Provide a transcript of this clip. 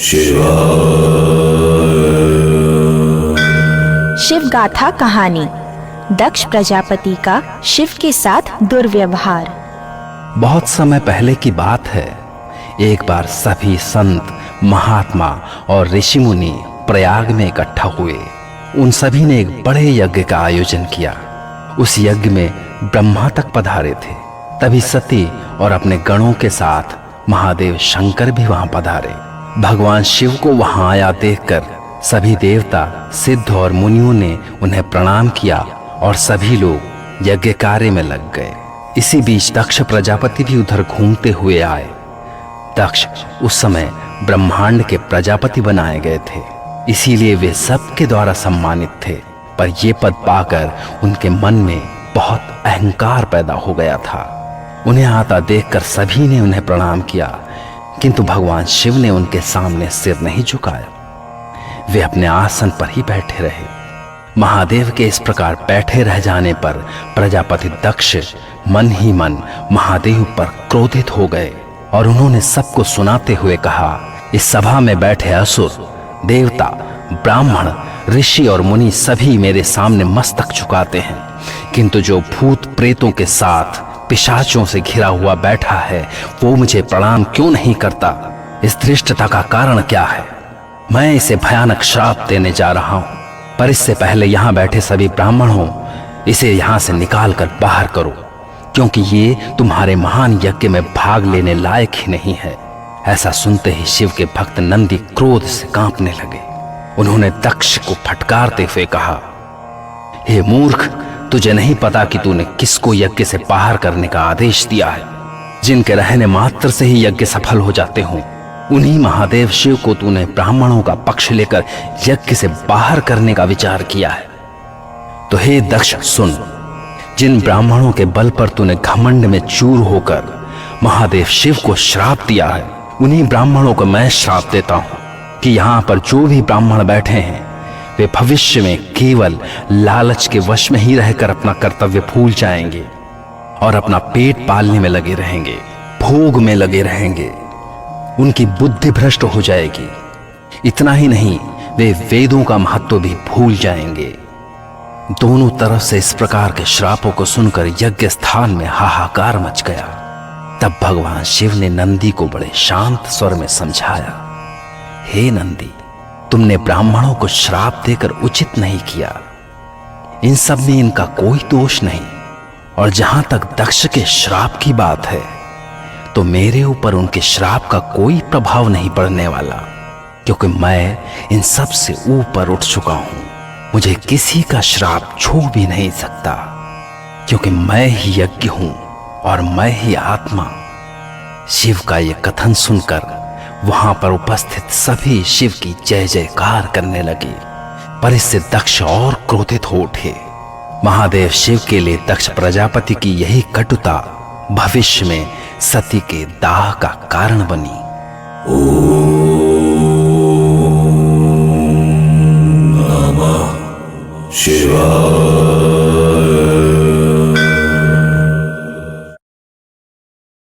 शिव गाथा कहानी। दक्ष प्रजापति का शिव के साथ दुर्व्यवहार। बहुत समय पहले की बात है। एक बार सभी संत, महात्मा और ऋषि मुनि प्रयाग में इकट्ठा हुए। उन सभी ने एक बड़े यज्ञ का आयोजन किया। उस यज्ञ में ब्रह्मा तक पधारे थे। तभी सती और अपने गणों के साथ महादेव शंकर भी वहां पधारे। भगवान शिव को वहां आया देखकर सभी देवता, सिद्ध और मुनियों ने उन्हें प्रणाम किया और सभी लोग यज्ञ कार्य में लग गए। इसी बीच दक्ष प्रजापति भी उधर घूमते हुए आए। दक्ष उस समय ब्रह्मांड के प्रजापति बनाए गए थे, इसीलिए वे सबके द्वारा सम्मानित थे। पर ये पद पाकर उनके मन में बहुत अहंकार पैदा हो गया था। उन्हें आता देखकर सभी ने उन्हें प्रणाम किया, किंतु भगवान शिव ने उनके सामने सिर नहीं झुकाया। वे अपने आसन पर ही बैठे रहे। महादेव के इस प्रकार बैठे रह जाने पर प्रजापति दक्ष मन ही मन महादेव पर क्रोधित हो गए और उन्होंने सबको सुनाते हुए कहा, इस सभा में बैठे असुर, देवता, ब्राह्मण, ऋषि और मुनि सभी मेरे सामने मस्तक झुकाते हैं, किंतु जो भूत प्रेतों के साथ पिशाचों से घिरा हुआ बैठा है वो मुझे प्रणाम क्यों नहीं करता? इस धृष्टता का कारण क्या है? मैं इसे भयानक श्राप देने जा रहा हूं, पर इससे पहले यहां बैठे सभी ब्राह्मणों, इसे यहां से निकाल कर बाहर करो, क्योंकि ये तुम्हारे महान यज्ञ में भाग लेने लायक ही नहीं है। ऐसा सुनते ही शिव के भक्त नंदी क्रोध से कांपने लगे। उन्होंने दक्ष को फटकारते हुए कहा, हे मूर्ख, तुझे नहीं पता कि तूने किसको यज्ञ से बाहर करने का आदेश दिया है? जिनके रहने मात्र से ही यज्ञ सफल हो जाते हों, उन्हीं महादेव शिव को तूने ब्राह्मणों का पक्ष लेकर यज्ञ से बाहर करने का विचार किया है। तो हे दक्ष सुन, जिन ब्राह्मणों के बल पर तूने घमंड में चूर होकर महादेव शिव को श्राप दिया है, उन्हीं ब्राह्मणों को मैं श्राप देता हूं कि यहां पर जो भी ब्राह्मण बैठे हैं वे भविष्य में केवल लालच के वश में ही रहकर अपना कर्तव्य भूल जाएंगे और अपना पेट पालने में लगे रहेंगे, भोग में लगे रहेंगे। उनकी बुद्धि भ्रष्ट हो जाएगी। इतना ही नहीं, वे वेदों का महत्व भी भूल जाएंगे। दोनों तरफ से इस प्रकार के श्रापों को सुनकर यज्ञ स्थान में हाहाकार मच गया। तब भगवान शिव ने नंदी को बड़े शांत स्वर में समझाया, हे नंदी, तुमने ब्राह्मणों को श्राप देकर उचित नहीं किया। इन सब में इनका कोई दोष नहीं। और जहां तक दक्ष के श्राप की बात है, तो मेरे ऊपर उनके श्राप का कोई प्रभाव नहीं पड़ने वाला, क्योंकि मैं इन सब से ऊपर उठ चुका हूं। मुझे किसी का श्राप छू भी नहीं सकता, क्योंकि मैं ही यज्ञ हूं और मैं ही आत्मा। शिव का यह कथन सुनकर वहां पर उपस्थित सभी शिव की जय जयकार करने लगे। पर इससे दक्ष और क्रोधित हो उठे। महादेव शिव के लिए दक्ष प्रजापति की यही कटुता भविष्य में सती के दाह का कारण बनी।